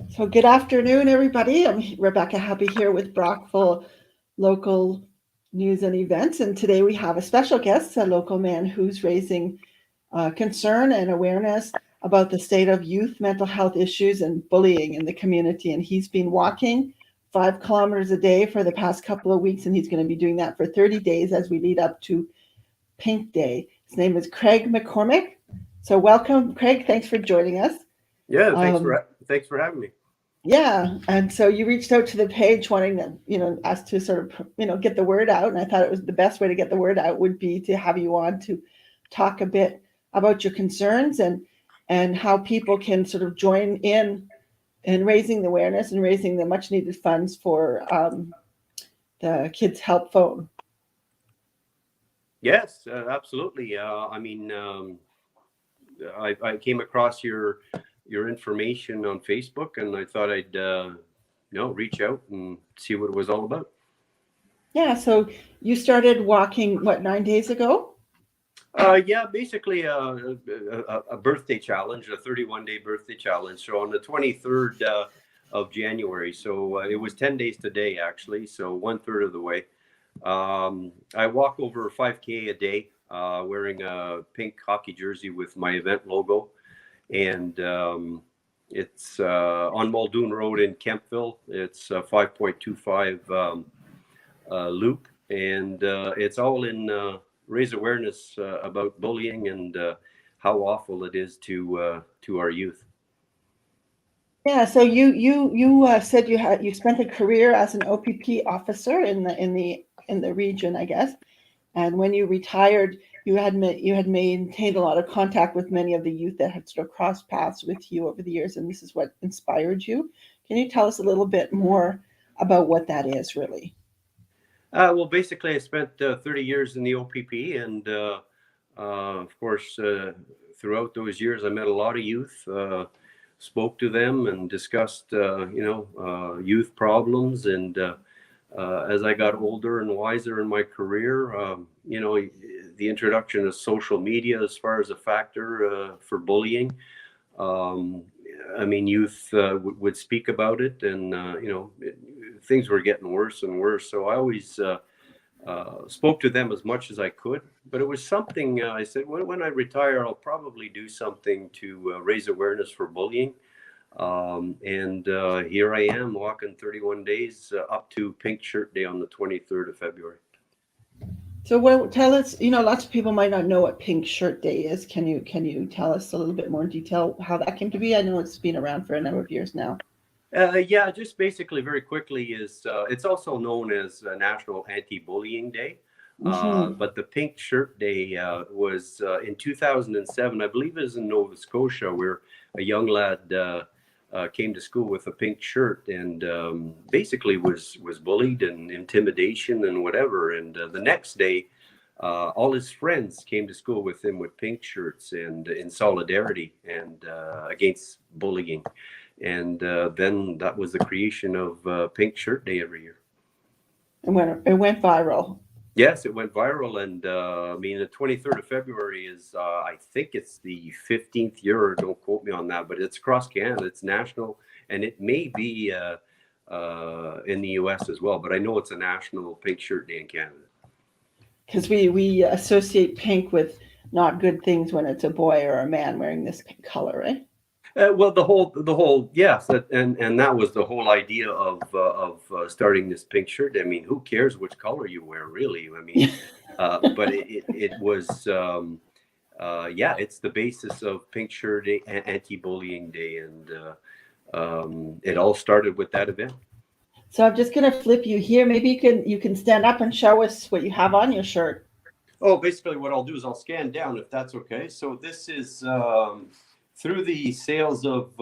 So good afternoon, everybody. I'm Rebecca Happy here with Brockville Local News and Events. And today we have a special guest, a local man who's raising concern and awareness about the state of youth mental health issues and bullying in the community. And he's been walking 5 kilometers a day for the past couple of weeks, and he's going to be doing that for 30 days as we lead up to Pink Day. His name is Craig McCormick. So welcome, Craig. Thanks for joining us. Yeah, Um, thanks for having me. Yeah, and so you reached out to the page wanting us to sort of, get the word out, and I thought it was the best way to get the word out would be to have you on to talk a bit about your concerns and how people can sort of join in raising the awareness and raising the much needed funds for the Kids Help Phone. Yes, absolutely. I came across your information on Facebook, and I thought I'd reach out and see what it was all about. Yeah, so you started walking, what, 9 days ago? Yeah, basically a birthday challenge, a 31-day birthday challenge. So on the 23rd of January, so it was 10 days today actually, so one third of the way. I walk over 5K a day, wearing a pink hockey jersey with my event logo, and it's on Muldoon Road in Kempville. It's a 5.25 loop, and it's all in raise awareness about bullying and how awful it is to our youth. Yeah, so you said you spent a career as an OPP officer in the region, I guess. And when you retired, you had maintained a lot of contact with many of the youth that had sort of crossed paths with you over the years, and this is what inspired you. Can you tell us a little bit more about what that is, really? Well, basically, I spent 30 years in the OPP, and of course, throughout those years, I met a lot of youth, spoke to them, and discussed, youth problems. And as I got older and wiser in my career, the introduction of social media as far as a factor for bullying. Um, Youth would speak about it, and things were getting worse and worse. So I always spoke to them as much as I could. But it was something I said, when I retire, I'll probably do something to raise awareness for bullying. And here I am walking 31 days up to Pink Shirt Day on the 23rd of February. So, tell us. Lots of people might not know what Pink Shirt Day is. Can you tell us a little bit more in detail how that came to be? I know it's been around for a number of years now. Yeah, just basically very quickly is it's also known as National Anti-Bullying Day. Hmm. But the Pink Shirt Day was in 2007, I believe it was in Nova Scotia, where a young lad came to school with a pink shirt and basically was bullied and intimidation and whatever. And the next day, all his friends came to school with him with pink shirts and in solidarity and against bullying. And then that was the creation of Pink Shirt Day every year. It went viral. Yes, it went viral, and the 23rd of February is, I think it's the 15th year. Don't quote me on that, but it's across Canada. It's national, and it may be in the U.S. as well. But I know it's a national Pink Shirt Day in Canada. Because we associate pink with not good things when it's a boy or a man wearing this pink color, right? Well, the whole, yes, and that was the whole idea of starting this pink shirt. I mean, who cares which color you wear, really? But it was, yeah, it's the basis of Pink Shirt Day, Anti-Bullying Day, and it all started with that event. So I'm just gonna flip you here. Maybe you can stand up and show us what you have on your shirt. Oh, basically, what I'll do is I'll scan down if that's okay. So this is through the sales of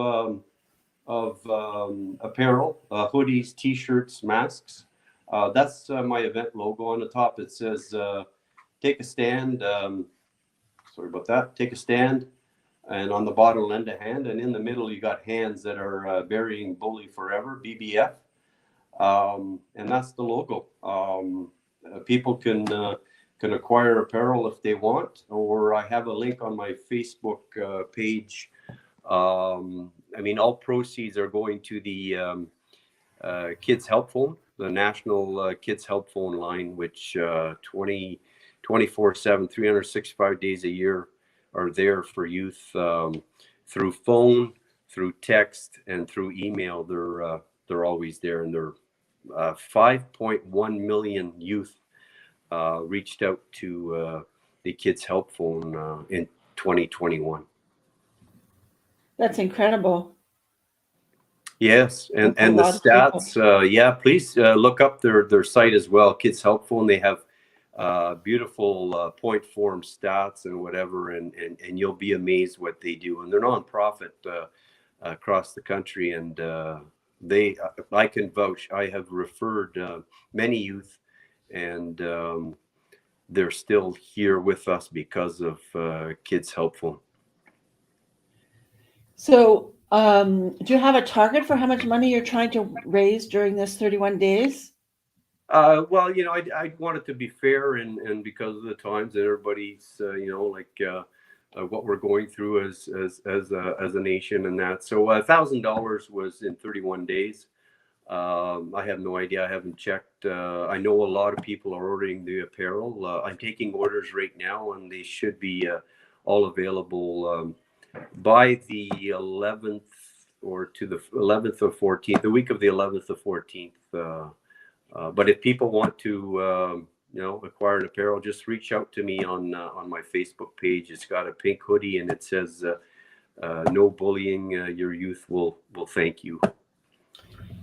apparel, hoodies, T-shirts, masks. That's my event logo on the top. It says "Take a stand." Sorry about that. Take a stand, and on the bottom, lend a hand, and in the middle, you got hands that are burying bully forever, BBF, and that's the logo. People can acquire apparel if they want, or I have a link on my Facebook page I mean, all proceeds are going to the Kids Help Phone, the National Kids Help Phone line, which 24/7, 365 days a year are there for youth, through phone, through text, and through email. They're always there, and they're 5.1 million youth reached out to the Kids Help Phone in 2021. That's incredible. Yes, That's a and the lot of people. stats, yeah, please look up their site as well, Kids Help Phone. They have beautiful point form stats and whatever, and you'll be amazed what they do. And they're nonprofit across the country, and I can vouch. I have referred many youth, and they're still here with us because of Kids Help Phone. So, do you have a target for how much money you're trying to raise during this 31 days? Well, I want it to be fair, and because of the times that everybody's, what we're going through as a nation, and that. So $1,000 was in 31 days. I have no idea. I haven't checked. I know a lot of people are ordering the apparel. I'm taking orders right now, and they should be all available by the 11th or to the 11th or 14th, the week of the 11th or 14th. But if people want to, acquire an apparel, just reach out to me on my Facebook page. It's got a pink hoodie, and it says, "No bullying. Your youth will thank you."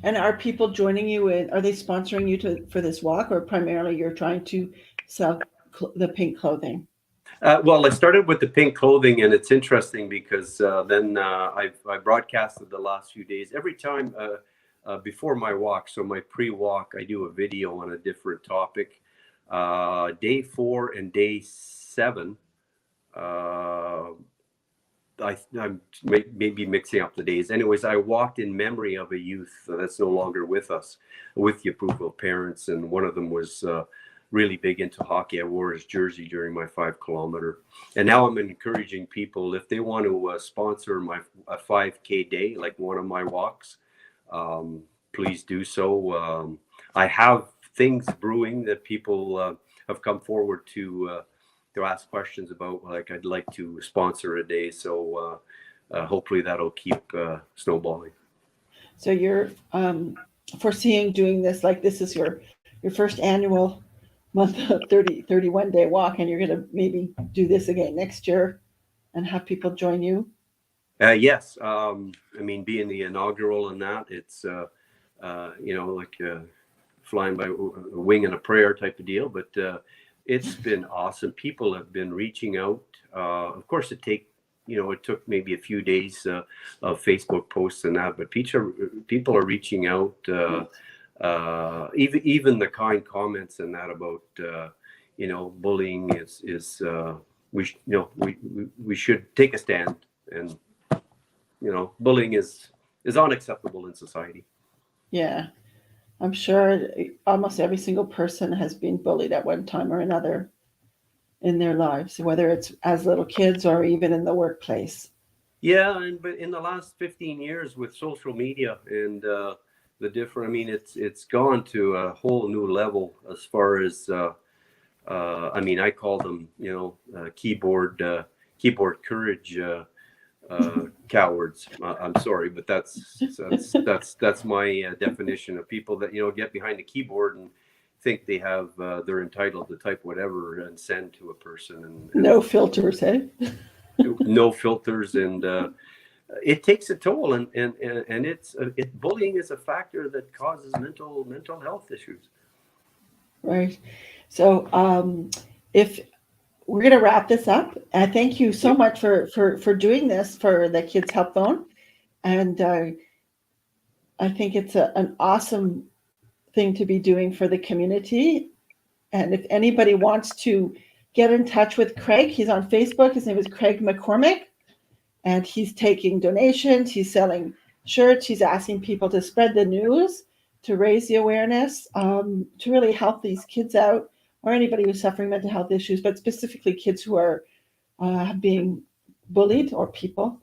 And are people joining you in? Are they sponsoring you for this walk, or primarily you're trying to sell the pink clothing? Well, I started with the pink clothing, and it's interesting because then I broadcasted the last few days. Every time before my walk, so my pre-walk, I do a video on a different topic. Day 4 and day 7, I'm maybe mixing up the days. Anyways, I walked in memory of a youth that's no longer with us, with the approval of parents, and one of them was really big into hockey. I wore his jersey during my 5-kilometer, and now I'm encouraging people, if they want to sponsor a 5K day, like one of my walks, please do so. I have things brewing that people have come forward to ask questions about. Like, I'd like to sponsor a day, so hopefully that'll keep snowballing. So you're foreseeing doing this, like this is your first annual month of 31 day walk, and you're going to maybe do this again next year and have people join you? Yes. I mean, being the inaugural and that, it's, like flying by a wing and a prayer type of deal. But it's been awesome. People have been reaching out. Of course, it took maybe a few days of Facebook posts and that, but people are reaching out. Even the kind comments and that about bullying is we should take a stand, and bullying is unacceptable in society. Yeah, I'm sure almost every single person has been bullied at one time or another in their lives, whether it's as little kids or even in the workplace. Yeah, but in the last 15 years with social media and I mean, it's gone to a whole new level as far as I mean, I call them keyboard courage cowards. I'm sorry, but that's my definition of people that get behind the keyboard and think they have they're entitled to type whatever and send to a person, and no filters, hey? No filters, and it takes a toll, and bullying is a factor that causes mental health issues. Right. So if we're going to wrap this up, and thank you so much for doing this for the Kids Help Phone, and I think it's an awesome thing to be doing for the community. And if anybody wants to get in touch with Craig, he's on Facebook. His name is Craig McCormick, and he's taking donations. He's selling shirts. He's asking people to spread the news, to raise the awareness, to really help these kids out, or anybody who's suffering mental health issues, but specifically kids who are being bullied, or people.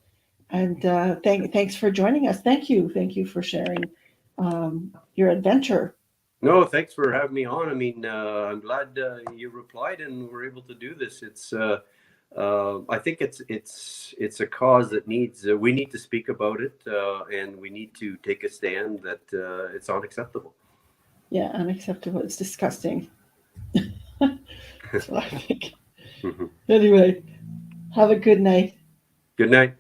And thanks for joining us. Thank you for sharing your adventure. No, thanks for having me on. I mean, I'm glad you replied and we're able to do this. I think it's a cause that needs we need to speak about it, and we need to take a stand that it's unacceptable. Yeah, unacceptable. It's disgusting. So I think. Mhm. Anyway, have a good night. Good night.